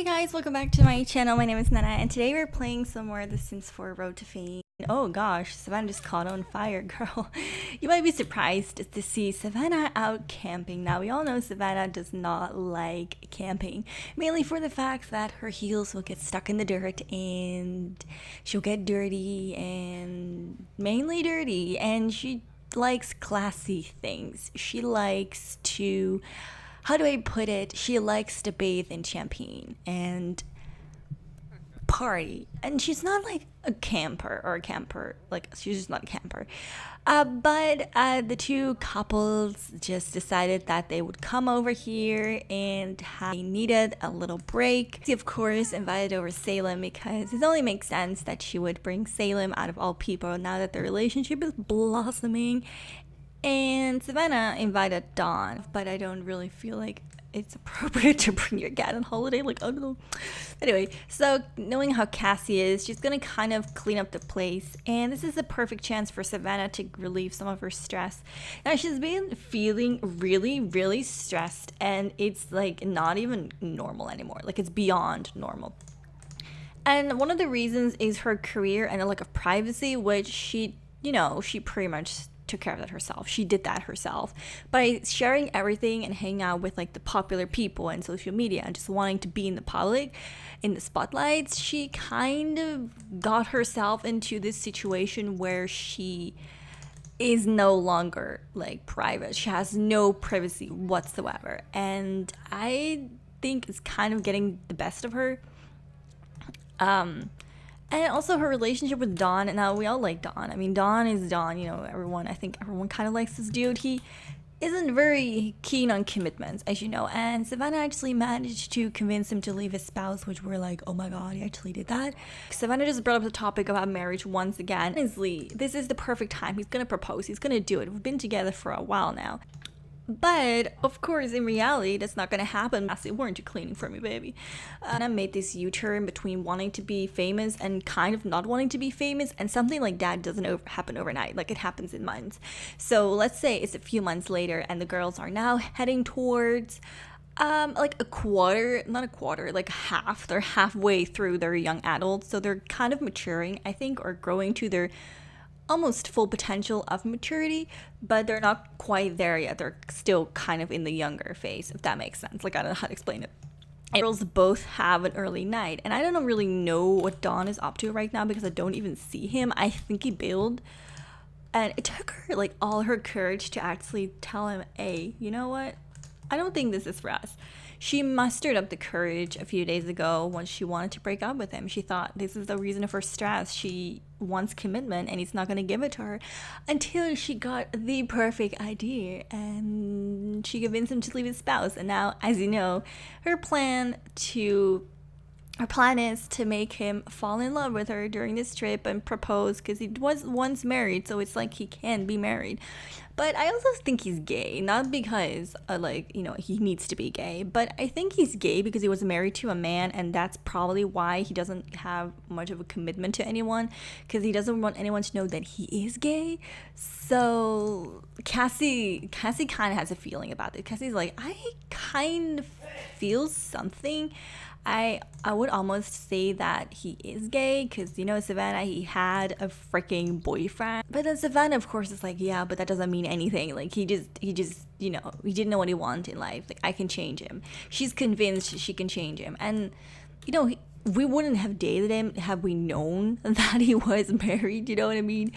guys, welcome back to my channel. My name is Nenna, and today we're playing some more of The Sims 4 Road to Fame. Oh gosh, Savannah just caught on fire, girl. You might be surprised to see Savannah out camping. Now, we all know Savannah does not like camping, mainly for the fact that her heels will get stuck in the dirt and she'll get dirty, and mainly dirty, and she likes classy things. She likes to, how do I put it? She likes to bathe in champagne and party. And she's not like a camper, like she's just not a camper. But the two couples just decided that they would come over here and they needed a little break. She, of course, invited over Salem because it only makes sense that she would bring Salem out of all people now that the relationship is blossoming. And Savannah invited Dawn, but I don't really feel like it's appropriate to bring your cat on holiday. Like, I don't know. Anyway, so knowing how Cassie is, she's gonna kind of clean up the place, and this is a perfect chance for Savannah to relieve some of her stress. Now, she's been feeling really stressed, and it's like not even normal anymore. Like, it's beyond normal. And one of the reasons is her career and a lack of privacy, which she pretty much took care of that herself. She did that herself by sharing everything and hanging out with like the popular people and social media and just wanting to be in the public, in the spotlights. She kind of got herself into this situation where she is no longer like private. She has no privacy whatsoever, and I think it's kind of getting the best of her. And also her relationship with Don, and now we all like Don. I mean, Don is Don, I think everyone kind of likes this dude. He isn't very keen on commitments, as you know, and Savannah actually managed to convince him to leave his spouse, which we're like, oh my god, he actually did that. Savannah just brought up the topic about marriage once again. Honestly, this is the perfect time. He's gonna propose, he's gonna do it. We've been together for a while now. But, of course, in reality, that's not going to happen. Weren't you cleaning for me, baby? And I made this U-turn between wanting to be famous and kind of not wanting to be famous, and something like that doesn't happen overnight. Like, it happens in months. So, let's say it's a few months later, and the girls are now heading towards like a quarter, not a quarter, like half. They're halfway through their young adults, so they're kind of maturing, I think, or growing to their almost full potential of maturity, but they're not quite there yet. They're still kind of in the younger phase, if that makes sense. Like, I don't know how to explain it. And girls both have an early night, and I don't really know what Dawn is up to right now because I don't even see him. I think he bailed, and it took her like all her courage to actually tell him, hey, you know what? I don't think this is for us. She mustered up the courage a few days ago when she wanted to break up with him. She thought this is the reason of her stress. She wants commitment and he's not going to give it to her, until she got the perfect idea and she convinced him to leave his spouse. And now, as you know, her plan is to make him fall in love with her during this trip and propose, because he was once married, so it's like he can be married. But I also think he's gay, not because he needs to be gay, but I think he's gay because he was married to a man, and that's probably why he doesn't have much of a commitment to anyone, because he doesn't want anyone to know that he is gay. So Cassie kind of has a feeling about it. Cassie's like, I kind of feel something. I would almost say that he is gay, because, Savannah, he had a freaking boyfriend. But then Savannah, of course, is like, yeah, but that doesn't mean anything. Like, he just, he didn't know what he wanted in life. Like, I can change him. She's convinced she can change him. And, we wouldn't have dated him had we known that he was married, you know what I mean?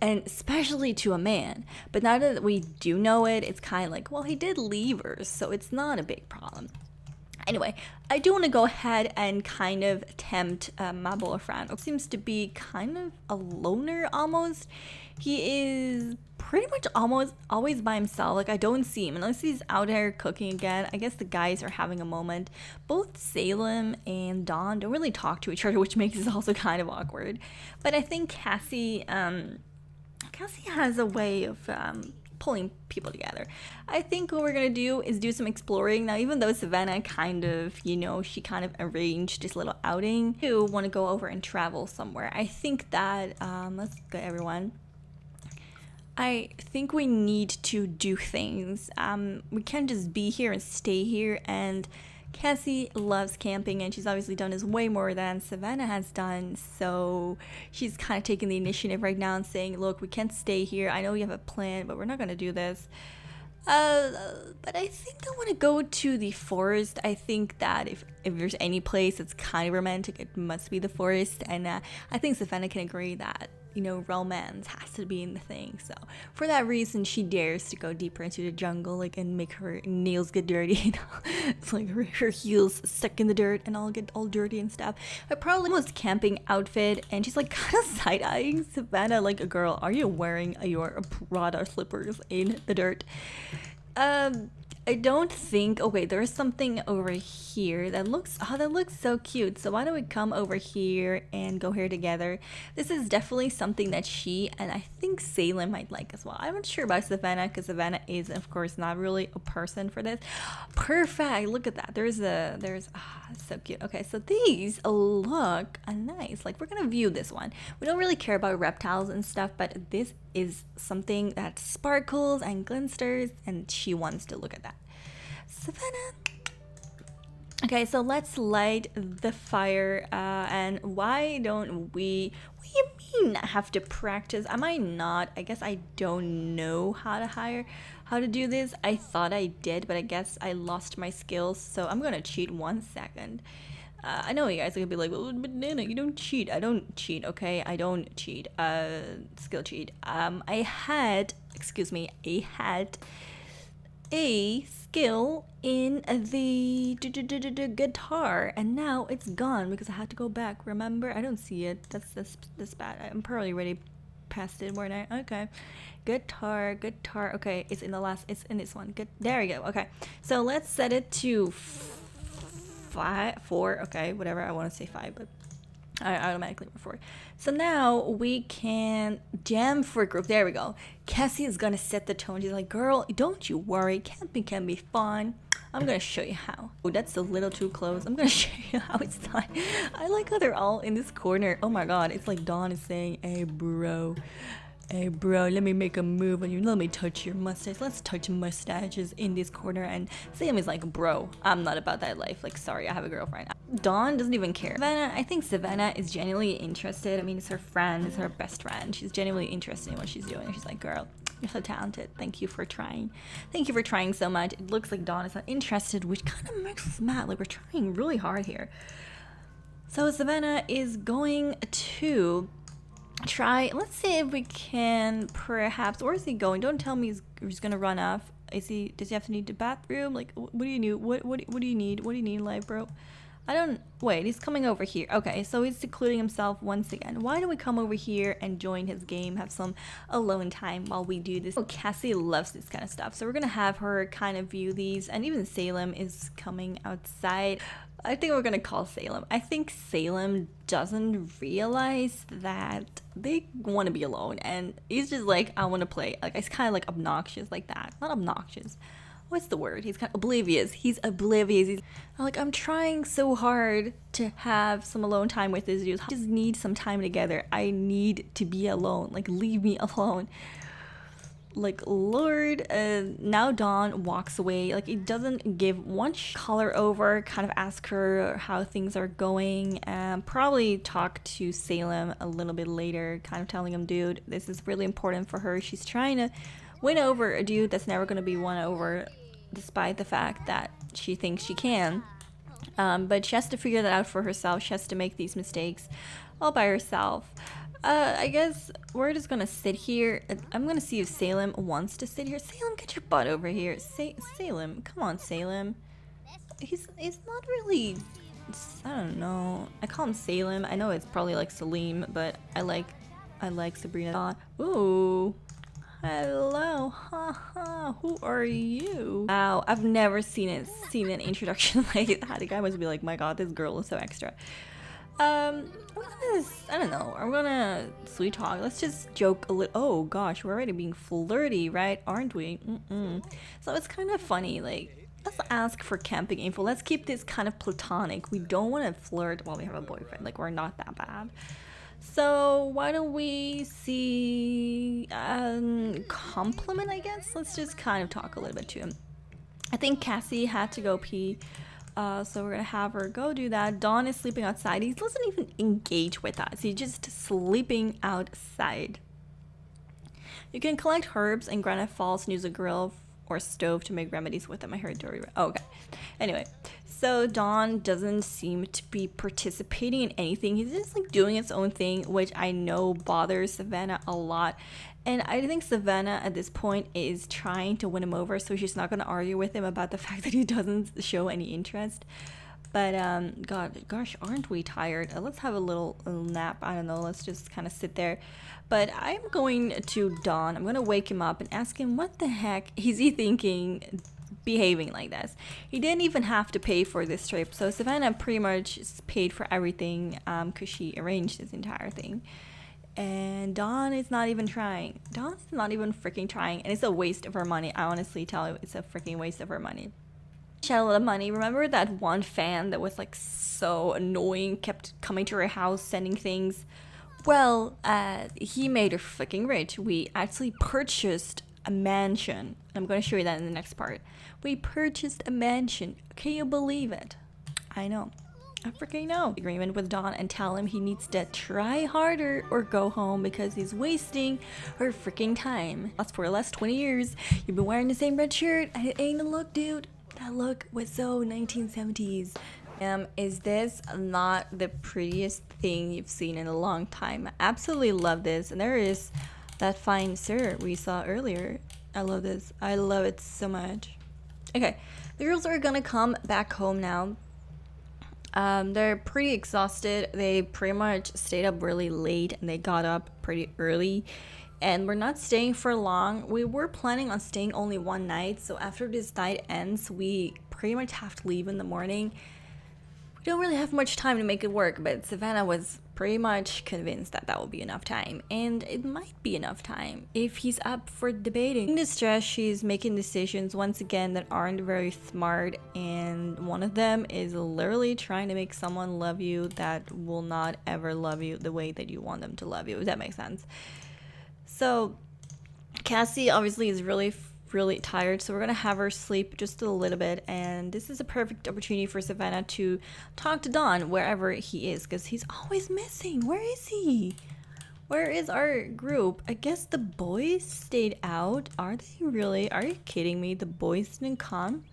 And especially to a man. But now that we do know it, it's kind of like, well, he did leave her, so it's not a big problem. Anyway, I do want to go ahead and kind of tempt my boyfriend. He seems to be kind of a loner almost. He is pretty much almost always by himself. Like, I don't see him unless he's out there cooking again. I guess the guys are having a moment. Both Salem and Dawn don't really talk to each other, which makes it also kind of awkward. But I think Cassie has a way of pulling people together. I think what we're gonna do is do some exploring. Now, even though Savannah kind of, she kind of arranged this little outing to want to go over and travel somewhere, I think that, let's go everyone. I think we need to do things. We can't just be here and stay here and Cassie loves camping and she's obviously done this way more than Savannah has done, so she's kind of taking the initiative right now and saying, look, we can't stay here. I know you have a plan, but we're not going to do this. But I think I want to go to the forest. I think that if there's any place that's kind of romantic, it must be the forest. And I think Savannah can agree that, you know, romance has to be in the thing. So for that reason, she dares to go deeper into the jungle, like, and make her nails get dirty. You know? It's like her heels stuck in the dirt and all get all dirty and stuff. But probably most camping outfit, and she's like kind of side-eyeing Savannah like, a girl, are you wearing your Prada slippers in the dirt? I don't think, okay, there's something over here that looks, oh, that looks so cute. So why don't we come over here and go here together? This is definitely something that she and I think Salem might like as well. I'm not sure about Savannah because Savannah is, of course, not really a person for this. Perfect. Look at that. So cute. Okay, so these look nice. Like, we're gonna view this one. We don't really care about reptiles and stuff, but this is something that sparkles and glisters, and she wants to look at that. Savannah. Okay, so let's light the fire. And why don't we? What do you mean have to practice? Am I not? I guess I don't know how to do this. I thought I did, but I guess I lost my skills. So I'm gonna cheat 1 second. I know you guys are gonna be like, well, but Nenna, you don't cheat. I don't cheat, okay? I don't cheat. Skill cheat. I had a skill in the guitar, and now it's gone because I had to go back. Remember? I don't see it. That's bad. I'm probably already past it, weren't I? Okay. Guitar. Okay, it's in this one. Good. There we go. Okay. So let's set it to 4. Okay, whatever. I want to say 5, but I automatically went 4. So now we can jam for a group. There we go. Cassie is gonna set the tone. She's like, girl, don't you worry. Camping can be fun. I'm gonna show you how. Oh, that's a little too close. I'm gonna show you how it's done. I like how they're all in this corner. Oh my god, it's like Dawn is saying, hey bro, let me make a move on you. Let me touch your mustache. Let's touch mustaches in this corner. And Sam is like, bro, I'm not about that life. Like, sorry, I have a girlfriend. Dawn doesn't even care. Savannah, I think Savannah is genuinely interested. I mean, it's her friend, it's her best friend. She's genuinely interested in what she's doing. She's like, girl, you're so talented. Thank you for trying. Thank you for trying so much. It looks like Dawn is not interested, which kind of makes us mad. Like, we're trying really hard here. So Savannah is going to try, let's see if we can perhaps, where is he going? Don't tell me he's gonna run off. Does he have to need the bathroom? Like, what do you need? What do you need? What do you need, life, bro? I don't, wait, he's coming over here. Okay, so he's secluding himself once again. Why don't we come over here and join his game, have some alone time while we do this? Oh, Cassie loves this kind of stuff, so we're gonna have her kind of view these, and even Salem is coming outside. I think we're gonna call Salem. I think Salem doesn't realize that they want to be alone, and he's just like, I want to play. Like, it's kind of like obnoxious like that. Not obnoxious. What's the word? He's kind of oblivious. He's oblivious. He's like, I'm trying so hard to have some alone time with this dude. I just need some time together. I need to be alone. Like, leave me alone. Like, Lord, now Dawn walks away. Like, it doesn't give one color over, kind of ask her how things are going, probably talk to Salem a little bit later, kind of telling him, dude, this is really important for her. She's trying to win over a dude that's never going to be won over, despite the fact that she thinks she can. But she has to figure that out for herself. She has to make these mistakes all by herself. I guess we're just gonna sit here. I'm gonna see if Salem wants to sit here. Salem, get your butt over here. Salem, come on, Salem. He's not really, I don't know. I call him Salem. I know it's probably like Salim, but I like Sabrina. Ooh. Hello, haha, who are you? Wow, I've never seen an introduction like that. The guy must be like, my god, this girl is so extra. I don't know, I'm gonna sweet talk. Let's just joke a little. Oh gosh, we're already being flirty, right? Aren't we? So it's kind of funny, like, let's ask for camping info. Let's keep this kind of platonic. We don't want to flirt while we have a boyfriend. Like, we're not that bad. So why don't we see compliment, I guess? Let's just kind of talk a little bit to him. I think Cassie had to go pee. So we're gonna have her go do that. Dawn is sleeping outside. He doesn't even engage with us. He's just sleeping outside. You can collect herbs in Granite Falls and use a grill or stove to make remedies with them. I heard Dory. Oh, okay. Anyway, so Dawn doesn't seem to be participating in anything. He's just like doing his own thing, which I know bothers Savannah a lot. And I think Savannah at this point is trying to win him over, so she's not going to argue with him about the fact that he doesn't show any interest. But gosh, aren't we tired? Let's have a little nap. I don't know. Let's just kind of sit there. But I'm going to Dawn. I'm going to wake him up and ask him what the heck is he thinking behaving like this. He didn't even have to pay for this trip. So Savannah pretty much paid for everything because she arranged this entire thing. And Dawn is not even trying. Dawn is not even freaking trying. And it's a waste of her money. I honestly tell you, it's a freaking waste of her money. She had a lot of money. Remember that one fan that was like so annoying, kept coming to her house, sending things? Well, he made her freaking rich. We actually purchased a mansion. I'm going to show you that in the next part. We purchased a mansion. Can you believe it? I know. I freaking know. Agreement with Dawn and tell him he needs to try harder or go home because he's wasting her freaking time. That's for the last 20 years. You've been wearing the same red shirt and it ain't a look, dude. That look was so 1970s. Is this not the prettiest thing you've seen in a long time? I absolutely love this. And there is that fine sir we saw earlier. I love this. I love it so much. Okay, the girls are gonna come back home now. They're pretty exhausted. They pretty much stayed up really late and they got up pretty early. And we're not staying for long. We were planning on staying only one night. So after this night ends, we pretty much have to leave in the morning. We don't really have much time to make it work, but Savannah was pretty much convinced that that will be enough time. And it might be enough time if he's up for debating. In distress, she's making decisions once again that aren't very smart. And one of them is literally trying to make someone love you that will not ever love you the way that you want them to love you, if that makes sense. So Cassie obviously is really tired, so we're gonna have her sleep just a little bit, and this is a perfect opportunity for Savannah to talk to Dawn wherever he is, because he's always missing. Where is he? Where is our group? I guess the boys stayed out. Are they really? Are you kidding me? The boys didn't come?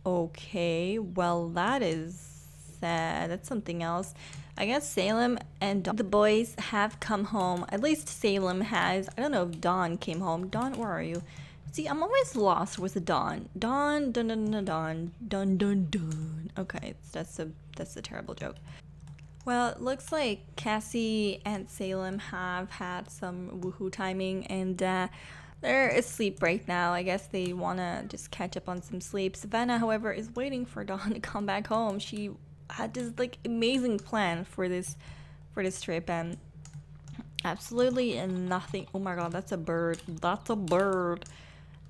Okay, well that is sad. That's something else. I guess Salem and Dawn, the boys have come home. At least Salem has. I don't know if Dawn came home. Dawn, where are you? See, I'm always lost with the Dawn. Dawn, dun dun dun dun, dun dun dun. Okay, that's a terrible joke. Well, it looks like Cassie and Salem have had some woohoo timing, and they're asleep right now. I guess they wanna just catch up on some sleep. Savannah, however, is waiting for Dawn to come back home. She had this like amazing plan for this trip, and absolutely nothing. Oh my god, that's a bird. That's a bird.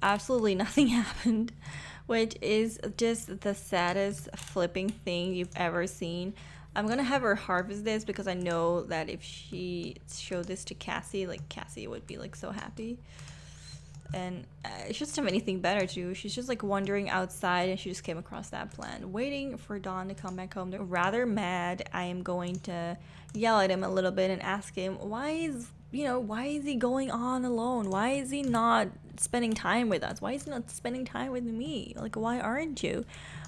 Absolutely nothing happened, which is just the saddest flipping thing you've ever seen. I'm gonna have her harvest this because I know that if she showed this to Cassie, like Cassie would be like so happy. And she doesn't have anything better to do. She's just like wandering outside and she just came across that plan, waiting for Dawn to come back home. They're rather mad. I am going to yell at him a little bit and ask him why is he going on alone? Why is he not spending time with us? Why is he not spending time with me? Like, why aren't you?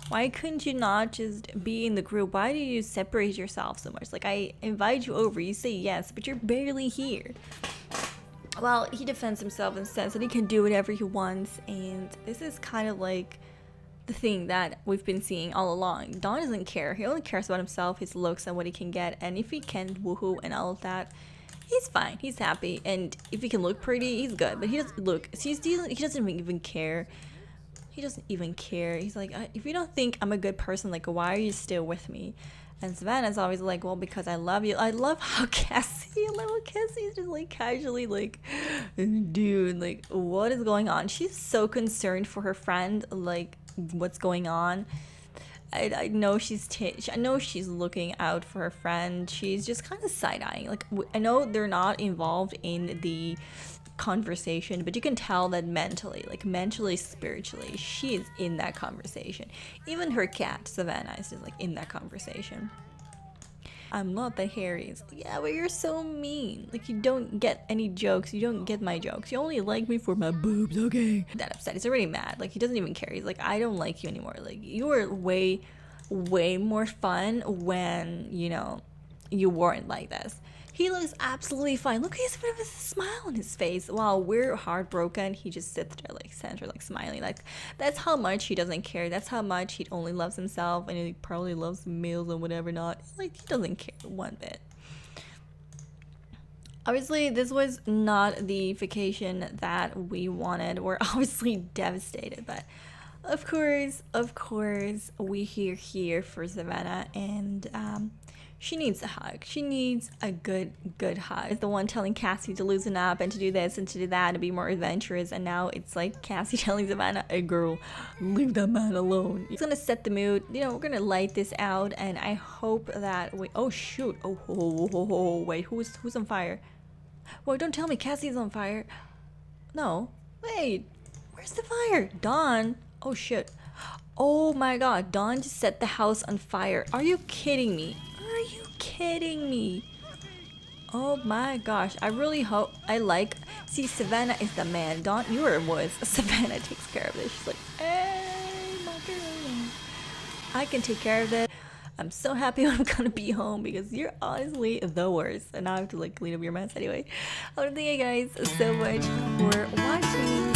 Why couldn't you not just be in the group? Why do you separate yourself so much? Like, I invite you over, you say yes, but you're barely here. Well, he defends himself and says that he can do whatever he wants, and this is kind of like the thing that we've been seeing all along. Dawn doesn't care. He only cares about himself, his looks, and what he can get, and if he can woohoo and all of that, he's fine. He's happy, and if he can look pretty, he's good. But he doesn't look. He doesn't even care. He doesn't even care. He's like, if you don't think I'm a good person, like, why are you still with me? And Savannah's always like, well, because I love you. I love how Cassie's just like casually like, dude, like, what is going on? She's so concerned for her friend, like, what's going on. I know I know she's looking out for her friend. She's just kind of side-eyeing. Like, I know they're not involved in the conversation, but you can tell that mentally, like mentally, spiritually, she is in that conversation. Even her cat, Savannah, is just like in that conversation. I'm not the Harry's. Yeah, but you're so mean. Like, you don't get any jokes. You don't get my jokes. You only like me for my boobs, okay? That upset. He's already mad. Like, he doesn't even care. He's like, I don't like you anymore. Like, you were way, way more fun when, you know, you weren't like this. He looks absolutely fine. Look, he has a bit of a smile on his face. While we're heartbroken, he just sits there like center, like smiling. Like, that's how much he doesn't care. That's how much he only loves himself, and he probably loves meals and whatever not. Like, he doesn't care one bit. Obviously, this was not the vacation that we wanted. We're obviously devastated, but of course, we're here for Savannah, and she needs a hug. She needs a good hug. The one telling Cassie to loosen up and to do this and to do that and be more adventurous, and now it's like Cassie telling Savannah, hey girl, leave that man alone. It's gonna set the mood. You know, we're gonna light this out, and I hope that we, oh shoot, oh wait, who's on fire? Well, don't tell me Cassie's on fire. No, wait, where's the fire? Dawn. Oh shit. Oh my god, Dawn just set the house on fire. Are you kidding me? Are you kidding me? Oh my gosh, I really hope, see, Savannah is the man. Dawn, you were a voice. Savannah takes care of this. She's like, hey, my girl, I can take care of this. I'm so happy I'm gonna be home because you're honestly the worst. And now I have to like clean up your mess anyway. I want to thank you guys so much for watching.